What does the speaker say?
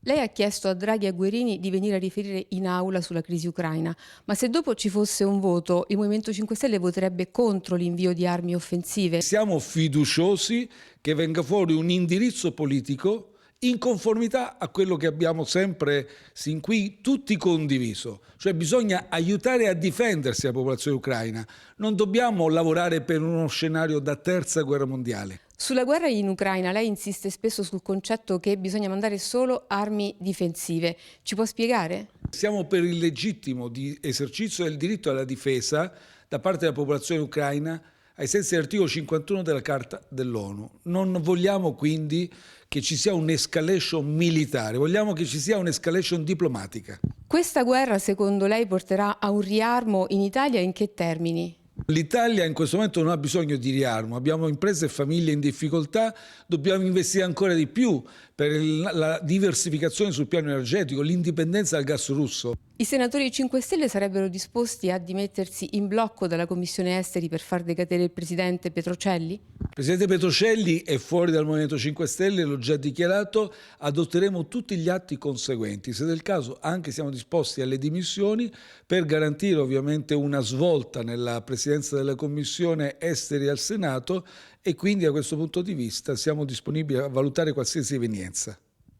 Lei ha chiesto a Draghi e a Guerini di venire a riferire in aula sulla crisi ucraina, ma se dopo ci fosse un voto, il Movimento 5 Stelle voterebbe contro l'invio di armi offensive? Siamo fiduciosi che venga fuori un indirizzo politico in conformità a quello che abbiamo sempre sin qui tutti condiviso, cioè bisogna aiutare a difendersi la popolazione ucraina, non dobbiamo lavorare per uno scenario da terza guerra mondiale. Sulla guerra in Ucraina lei insiste spesso sul concetto che bisogna mandare solo armi difensive. Ci può spiegare? Siamo per il legittimo esercizio del diritto alla difesa da parte della popolazione ucraina ai sensi dell'articolo 51 della Carta dell'ONU. Non vogliamo quindi che ci sia un'escalation militare, vogliamo che ci sia un'escalation diplomatica. Questa guerra, secondo lei, porterà a un riarmo in Italia in che termini? L'Italia in questo momento non ha bisogno di riarmo, abbiamo imprese e famiglie in difficoltà, dobbiamo investire ancora di più per la diversificazione sul piano energetico, l'indipendenza dal gas russo. I senatori 5 Stelle sarebbero disposti a dimettersi in blocco dalla Commissione Esteri per far decadere il presidente Petrocelli? Il presidente Petrocelli è fuori dal Movimento 5 Stelle, l'ho già dichiarato, adotteremo tutti gli atti conseguenti. Se del caso anche siamo disposti alle dimissioni per garantire ovviamente una svolta nella presidenza della Commissione Esteri al Senato e quindi da questo punto di vista siamo disponibili a valutare qualsiasi evenienza.